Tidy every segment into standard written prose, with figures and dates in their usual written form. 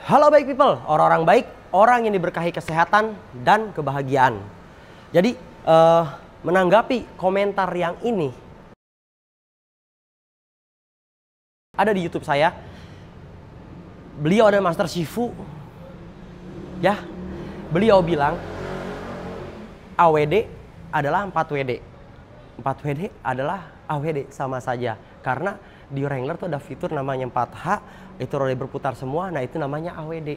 Halo baik people, orang-orang baik, orang yang diberkahi kesehatan dan kebahagiaan. Jadi menanggapi komentar yang ini ada di YouTube saya. Beliau adalah Master Shifu. Ya. Beliau bilang AWD adalah 4WD. 4WD adalah AWD sama saja. Karena di Wrangler tuh ada fitur namanya 4H, itu roda berputar semua, nah itu namanya AWD.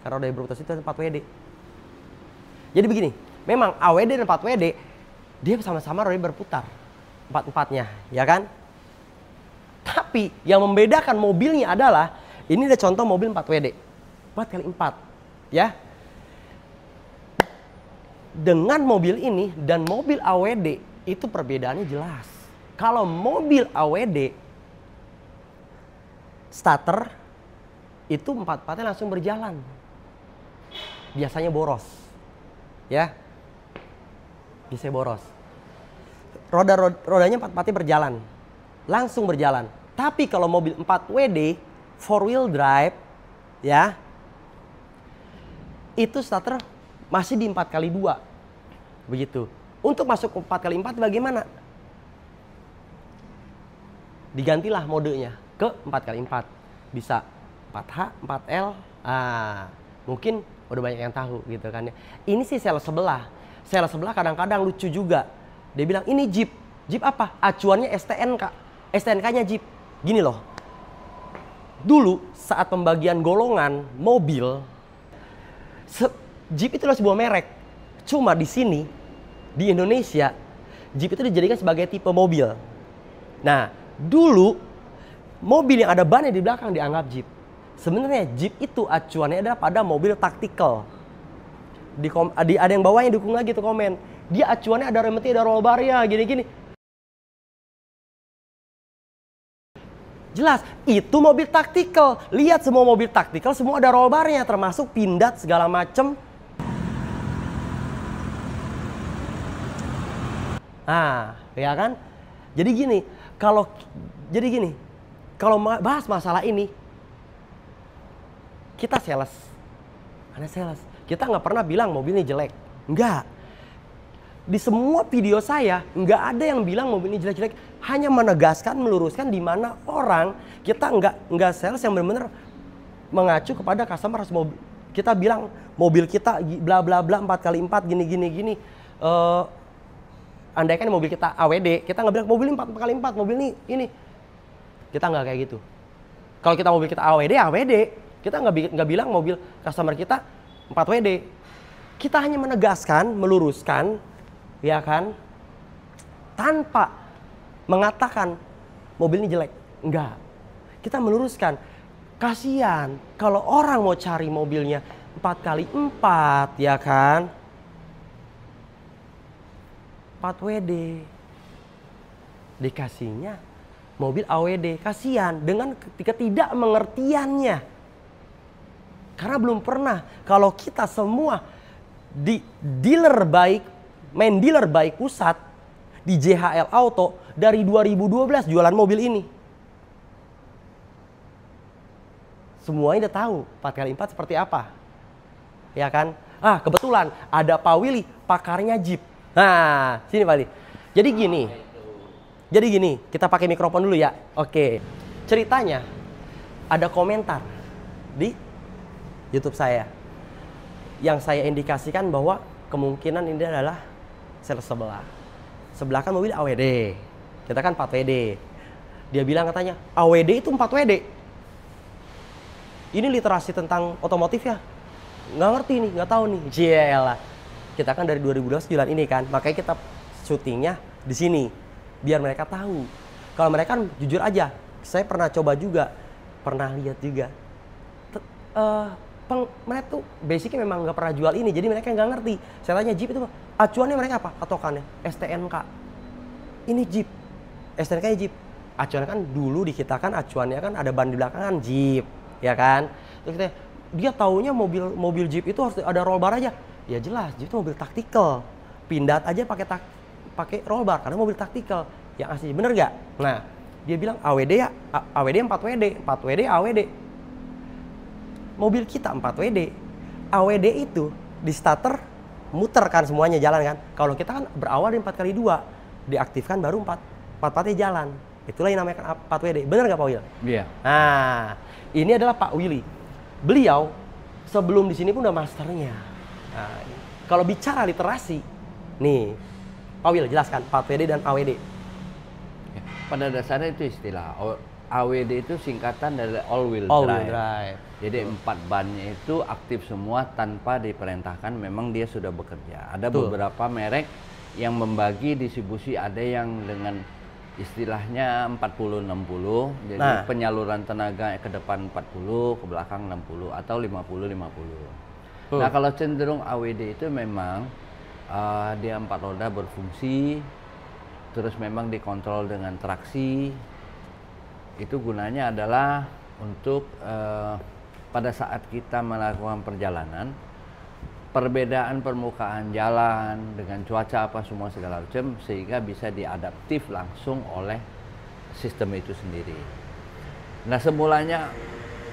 Karena roda berputar itu 4WD. Jadi begini, memang AWD dan 4WD dia sama-sama roda berputar. Empat-empatnya, ya kan? Tapi yang membedakan mobilnya adalah ini ada contoh mobil 4WD. 4x4, ya. Dengan mobil ini dan mobil AWD itu perbedaannya jelas. Kalau mobil AWD starter itu 4x4-nya langsung berjalan. Biasanya boros. Ya. Biasanya boros. Rodanya 4x4-nya berjalan. Langsung berjalan. Tapi kalau mobil 4WD 4-wheel drive, ya, itu starter masih di 4x2. Begitu. Untuk masuk ke 4x4 bagaimana? Digantilah modenya ke 4x4. Bisa 4H, 4L. Mungkin udah banyak yang tahu gitu kan ya. Ini sih sales sebelah. Sales sebelah kadang-kadang lucu juga. Dia bilang ini Jeep. Jeep apa? Acuannya STNK. STNK-nya Jeep. Gini loh. Dulu saat pembagian golongan mobil, Jeep itu adalah sebuah merek. Cuma di sini, di Indonesia, Jeep itu dijadikan sebagai tipe mobil. Nah, dulu mobil yang ada bannya di belakang dianggap Jeep. Sebenarnya Jeep itu acuannya adalah pada mobil taktikal. Ada yang bawahnya dukung lagi tuh komen. Dia acuannya ada remnya, ada roll bar-nya, gini-gini. Jelas, itu mobil taktikal. Lihat semua mobil taktikal, semua ada roll bar-nya, termasuk pindad segala macem. Ya kan? Jadi gini, kalau bahas masalah ini, kita sales. Karena sales. Kita nggak pernah bilang mobil ini jelek. Enggak. Di semua video saya, nggak ada yang bilang mobil ini jelek-jelek. Hanya menegaskan, meluruskan di mana orang, kita nggak sales yang benar-benar mengacu kepada customer. Kita bilang mobil kita bla bla bla 4x4 gini. Andaikan mobil kita AWD, kita nggak bilang mobil ini 4x4, mobil ini. Kita nggak kayak gitu. Kalau kita mobil kita AWD, kita nggak bilang mobil customer kita 4WD. Kita hanya menegaskan, meluruskan, ya kan, tanpa mengatakan mobil ini jelek. Enggak. Kita meluruskan. Kasihan kalau orang mau cari mobilnya 4x4, ya kan, 4WD, dikasihnya mobil AWD. Kasihan dengan tidak mengertiannya. Karena belum pernah. Kalau kita semua di dealer baik, main dealer baik pusat, di JHL Auto dari 2012 jualan mobil ini. Semuanya udah tahu 4x4 seperti apa. Ya kan? Kebetulan ada Pak Willy, pakarnya Jeep. Nah, sini Pak Willy. Jadi gini, kita pakai mikrofon dulu ya. Oke. Ceritanya ada komentar di YouTube saya yang saya indikasikan bahwa kemungkinan ini adalah sales sebelah. Sebelah kan mobil AWD, kita kan 4WD. Dia bilang katanya AWD itu 4WD. Ini literasi tentang otomotif ya? Nggak ngerti nih, nggak tahu nih. Jelah. Kita kan dari 2012 jualan ini kan, makanya kita syutingnya di sini biar mereka tahu. Kalau mereka kan jujur aja, saya pernah coba juga, pernah lihat juga. Mereka tuh basicnya memang nggak pernah jual ini, jadi mereka nggak ngerti. Saya tanya Jeep itu acuannya mereka apa? Patokannya STNK. Ini Jeep, STNK-nya Jeep. Acuannya kan dulu di kita kan acuannya kan ada ban di belakang kan Jeep, ya kan? Terus dia taunya mobil Jeep itu harus ada roll bar aja. Ya jelas, Jeep itu mobil taktikal. Pindad aja pakai roll bar karena mobil taktikal. Yang asli bener nggak? Nah, dia bilang AWD ya, AWD 4WD, 4WD AWD. mobil kita 4WD. AWD itu di starter muter kan semuanya jalan kan. Kalau kita kan berawal dari 4x2, diaktifkan baru 4-4-nya jalan. Itulah yang namanya 4WD. Benar nggak Pak Will? Iya. Nah, ini adalah Pak Willy. Beliau sebelum di sini pun udah masternya. Nah, kalau bicara literasi, nih Pak Will jelaskan 4WD dan AWD. Ya, pada dasarnya itu istilah. AWD itu singkatan dari all wheel drive. Jadi 4 bannya itu aktif semua tanpa diperintahkan, memang dia sudah bekerja. Ada beberapa merek yang membagi distribusi, ada yang dengan istilahnya 40-60, jadi penyaluran tenaga ke depan 40, ke belakang 60, atau 50-50. Nah kalau cenderung AWD itu memang dia 4 roda berfungsi, terus memang dikontrol dengan traksi. Itu gunanya adalah untuk pada saat kita melakukan perjalanan, perbedaan permukaan jalan dengan cuaca apa semua segala macam, sehingga bisa diadaptif langsung oleh sistem itu sendiri. Nah semulanya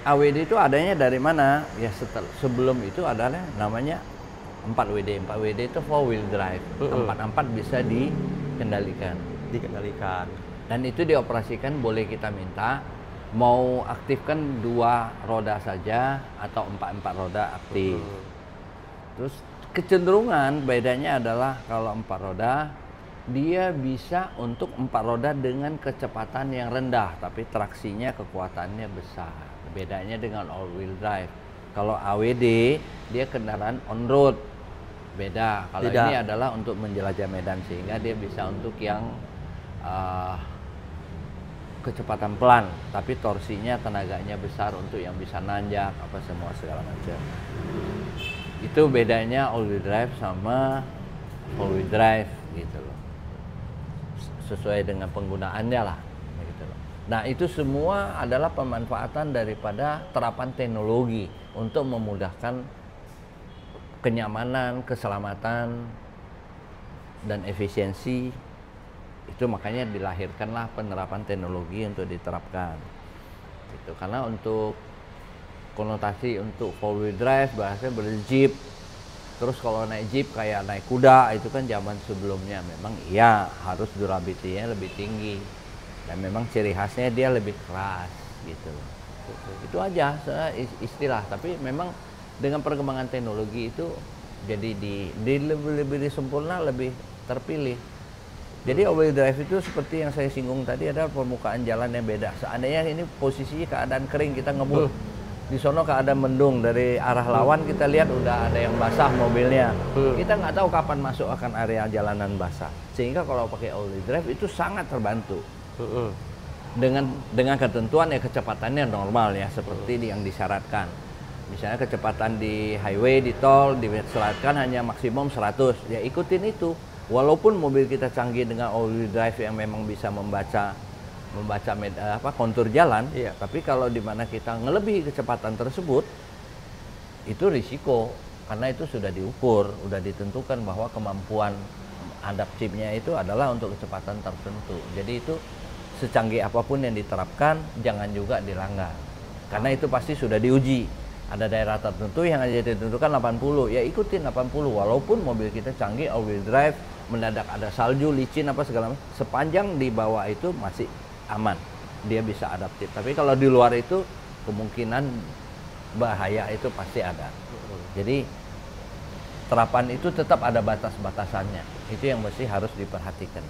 AWD itu adanya dari mana? Ya sebelum itu adalah namanya 4WD. 4WD itu 4-wheel drive. 4-4 bisa dikendalikan. Dan itu dioperasikan, boleh kita minta mau aktifkan 2 roda saja atau 4 roda aktif. Terus kecenderungan bedanya adalah kalau 4 roda dia bisa untuk 4 roda dengan kecepatan yang rendah, tapi traksinya kekuatannya besar. Bedanya dengan all wheel drive. Kalau AWD dia kendaraan on road, beda. Kalau ini adalah untuk menjelajah medan, sehingga dia bisa untuk yang kecepatan pelan, tapi torsinya, tenaganya besar untuk yang bisa nanjak apa semua segala macam. Itu bedanya all wheel drive sama four wheel drive gitu loh. Sesuai dengan penggunaannya lah gitu loh. Nah, itu semua adalah pemanfaatan daripada terapan teknologi untuk memudahkan kenyamanan, keselamatan dan efisiensi. Itu makanya dilahirkanlah penerapan teknologi untuk diterapkan gitu. Karena untuk konotasi untuk four wheel drive bahasanya berjeep, terus kalau naik jeep kayak naik kuda, itu kan zaman sebelumnya memang iya harus durability-nya lebih tinggi dan memang ciri khasnya dia lebih keras gitu. Itu aja istilah, tapi memang dengan perkembangan teknologi itu jadi lebih sempurna, lebih terpilih. Jadi all wheel drive itu seperti yang saya singgung tadi, ada permukaan jalan yang beda. Seandainya ini posisinya keadaan kering, kita ngebut. Di sono keadaan mendung, dari arah lawan kita lihat udah ada yang basah mobilnya. Kita nggak tahu kapan masuk akan area jalanan basah. Sehingga kalau pakai all wheel drive itu sangat terbantu. Dengan ketentuan ya kecepatannya normal ya, seperti yang disyaratkan. Misalnya kecepatan di highway, di tol, disyaratkan hanya maksimum 100. Ya ikutin itu. Walaupun mobil kita canggih dengan all wheel drive yang memang bisa membaca kontur jalan, tapi kalau di mana kita ngelebihi kecepatan tersebut, itu risiko karena itu sudah diukur, sudah ditentukan bahwa kemampuan adaptifnya itu adalah untuk kecepatan tertentu. Jadi itu secanggih apapun yang diterapkan jangan juga dilanggar, karena itu pasti sudah diuji. Ada daerah tertentu yang aja ditentukan 80, ya ikutin 80 walaupun mobil kita canggih all wheel drive, mendadak ada salju, licin apa segala macam, sepanjang di bawah itu masih aman, dia bisa adaptif. Tapi kalau di luar itu kemungkinan bahaya itu pasti ada. Jadi terapan itu tetap ada batas-batasannya. Itu yang mesti harus diperhatikan.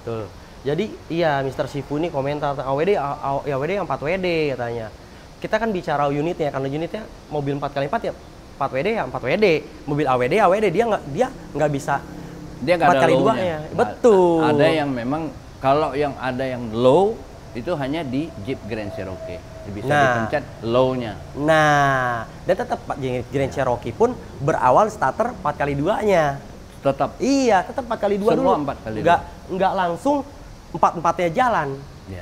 Tuh. Jadi iya Mr. Sifu ini komentar AWD yang 4WD katanya. Kita kan bicara unitnya, karena unitnya mobil 4x4 ya 4WD ya 4WD, mobil AWD dia nggak bisa dia nggak ada 4x2-nya. Betul. Ada yang memang kalau yang ada yang low itu hanya di Jeep Grand Cherokee, bisa dipencet low-nya. Nah, dan tetap Grand Cherokee pun berawal starter 4x2-nya. Tetap. Iya, tetap 4x2 dulu. Semua 4x2. Nggak langsung 4-4-nya jalan.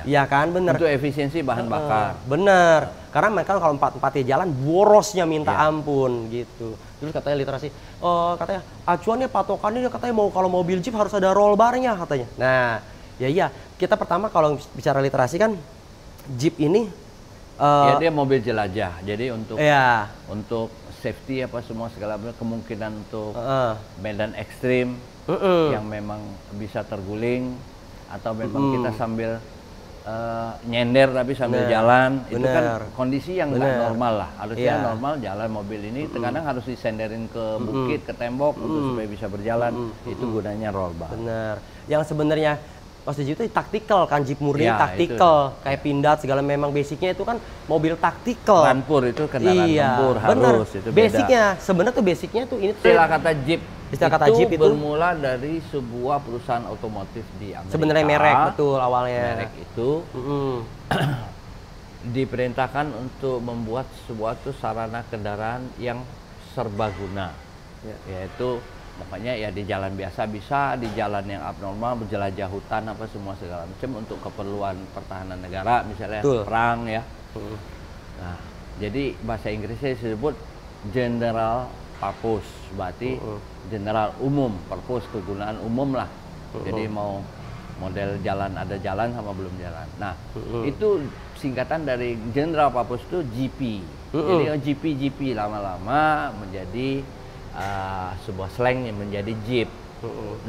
Iya kan, bener. Untuk efisiensi bahan bakar. Bener. Karena mereka kalau 4-4-nya jalan, borosnya minta ampun gitu. Terus katanya literasi, katanya acuannya patokannya katanya kalau mobil Jeep harus ada roll bar-nya katanya. Nah, iya. Kita pertama kalau bicara literasi kan Jeep ini Ya dia mobil jelajah. Jadi untuk safety apa semua segala macam, kemungkinan untuk medan ekstrim yang memang bisa terguling atau memang kita sambil nyender tapi sambil jalan, itu kan kondisi yang nggak normal lah. Harusnya normal jalan mobil ini, terkadang harus disenderin ke bukit, ke tembok untuk supaya bisa berjalan. Itu gunanya roll bar. Bener. Yang sebenarnya Mas Jeep itu taktikal kan, Jeep Murni taktikal, kayak Pindad segala, memang basicnya itu kan mobil taktikal. Rampur itu kendaraan tempur harus itu beda. Basicnya sebenarnya tuh basicnya tuh ini tuh istilah kata Jeep. Jeep itu bermula dari sebuah perusahaan otomotif di Amerika. Sebenarnya merek, betul awalnya. Merek itu diperintahkan untuk membuat sebuah sarana kendaraan yang serbaguna, yaitu makanya ya di jalan biasa bisa, di jalan yang abnormal, menjelajah hutan apa semua segala macam untuk keperluan pertahanan negara, misalnya perang ya. Nah, jadi bahasa Inggrisnya disebut general purpose, berarti general umum, purpose kegunaan umum lah. Jadi mau model jalan, ada jalan sama belum jalan. Nah, itu singkatan dari general purpose itu GP. Jadi GP lama-lama menjadi sebuah slang yang menjadi Jeep.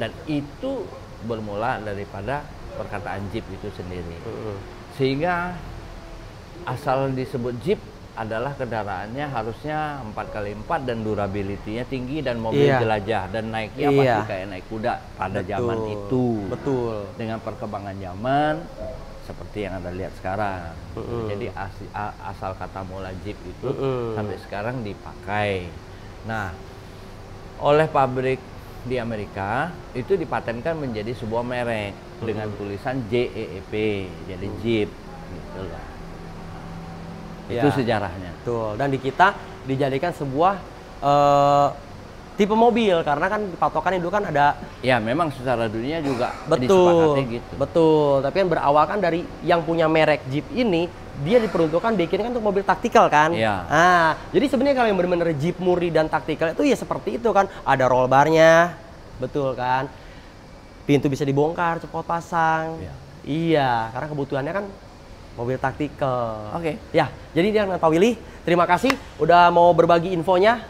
Dan itu bermula daripada perkataan Jeep itu sendiri. Sehingga asal disebut Jeep adalah kendaraannya harusnya 4x4 dan durability-nya tinggi dan mobil jelajah, dan naiknya pasti kayak naik kuda pada zaman itu. Betul. Dengan perkembangan zaman seperti yang Anda lihat sekarang. Jadi asal kata mula Jeep itu sampai sekarang dipakai. Nah, oleh pabrik di Amerika itu dipatenkan menjadi sebuah merek dengan tulisan JEEP, jadi Jeep gitu lah. Itu sejarahnya. Betul. Dan di kita dijadikan sebuah tipe mobil, karena kan patokannya dulu kan ada. Ya memang secara dunia juga disepakati gitu. Betul. Tapi yang berawal kan dari yang punya merek Jeep ini, dia diperuntukkan bikin kan untuk mobil taktikal kan. Nah, jadi sebenarnya kalau yang benar-benar Jeep Murni dan taktikal itu ya seperti itu kan. Ada roll barnya, betul kan. Pintu bisa dibongkar, copot pasang. Iya, karena kebutuhannya kan mobil taktikal. Ya, jadi dia dengan Pak Willy, terima kasih udah mau berbagi infonya.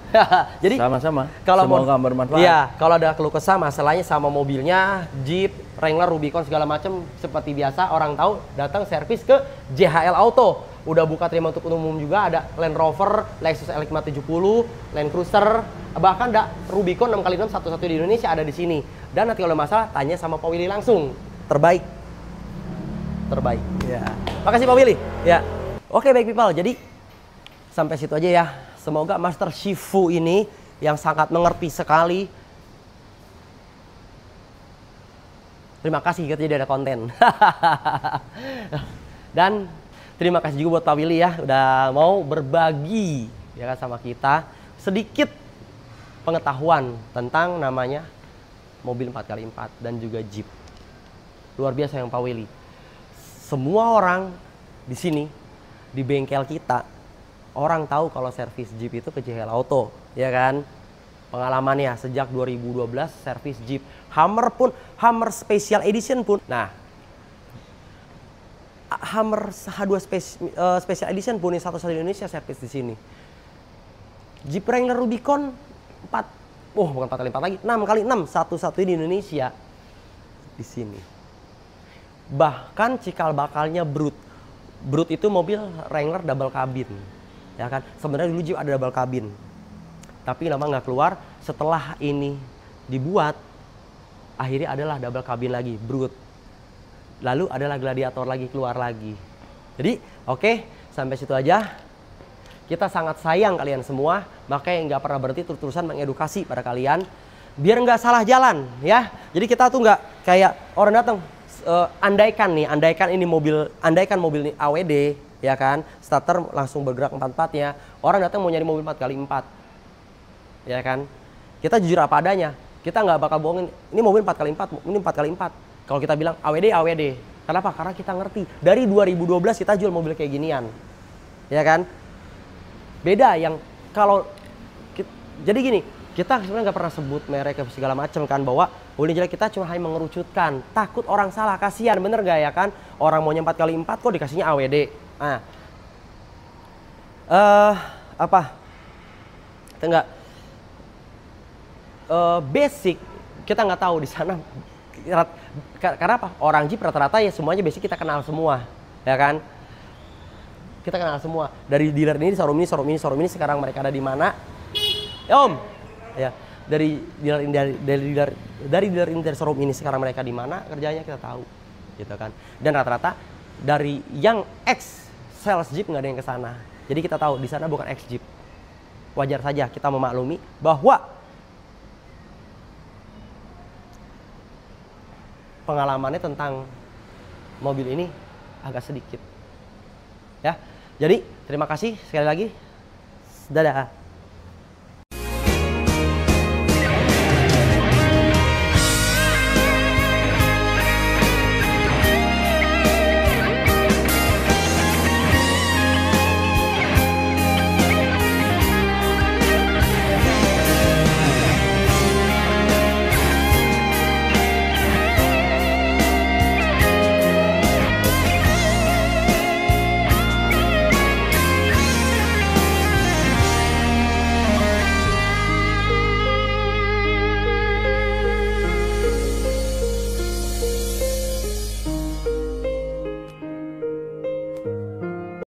Jadi sama-sama. Semoga bermanfaat. Iya, kalau ada keluh kesah masalahnya sama mobilnya, Jeep, Wrangler, Rubicon segala macam, seperti biasa orang tahu datang servis ke JHL Auto. Udah buka terima untuk umum juga, ada Land Rover, Lexus LX570, Land Cruiser, bahkan ada Rubicon 6x6 satu-satu di Indonesia ada di sini. Dan nanti kalau masalah tanya sama Pak Willy langsung. Terbaik. Ya. Makasih Pak Willy. Ya. Oke, baik people. Jadi sampai situ aja ya. Semoga Master Shifu ini yang sangat mengerti sekali. Terima kasih kita jadi ada konten. Dan terima kasih juga buat Pak Willy ya udah mau berbagi ya kan sama kita sedikit pengetahuan tentang namanya mobil 4x4 dan juga Jeep. Luar biasa yang Pak Willy. Semua orang di sini, di bengkel kita, orang tahu kalau servis Jeep itu ke JHL Auto, ya kan? Pengalamannya sejak 2012 servis Jeep. Hummer Special Edition pun. Nah, Hummer H2 Special Edition pun yang satu-satu di Indonesia servis di sini. Jeep Wrangler Rubicon 4x4 lagi, 6x6 satu-satu di Indonesia di sini. Bahkan cikal bakalnya Brut. Brut itu mobil Wrangler double cabin. Ya kan? Sebenarnya dulu Jeep ada double cabin. Tapi lama nggak keluar, setelah ini dibuat akhirnya adalah double cabin lagi, Brut. Lalu adalah Gladiator lagi keluar lagi. Jadi, oke, sampai situ aja. Kita sangat sayang kalian semua, makanya nggak pernah berhenti terus-terusan mengedukasi pada kalian biar nggak salah jalan ya. Jadi kita tuh nggak kayak orang datang andaikan mobil ini AWD ya kan, starter langsung bergerak 4x4-nya. Orang datang mau nyari mobil 4x4 ya kan. Kita jujur apa adanya, kita nggak bakal bohongin ini mobil 4x4, ini 4x4. Kalau kita bilang AWD. Kenapa? Karena kita ngerti dari 2012 kita jual mobil kayak ginian ya kan. Beda yang kalau jadi gini, kita sebenarnya nggak pernah sebut merek segala macam kan, bahwa boleh jelek, kita cuma hanya mengerucutkan, takut orang salah, kasihan bener gak ya kan, orang maunya 4x4 kok dikasihnya AWD. Nah, Apa? Enggak. Basic kita nggak tahu di sana. Karena apa? Orang Jeep rata-rata ya semuanya basic kita kenal semua, ya kan? Kita kenal semua. Dari dealer ini, showroom ini, sekarang mereka ada di mana? Ya, Om. Ya, dari dealer ini, dari showroom ini sekarang mereka di mana? Kerjanya kita tahu, gitu kan? Dan rata-rata dari yang ex sales Jeep nggak ada yang ke sana. Jadi kita tahu di sana bukan ex Jeep. Wajar saja kita memaklumi bahwa pengalamannya tentang mobil ini agak sedikit. Ya. Jadi terima kasih sekali lagi. Dadah.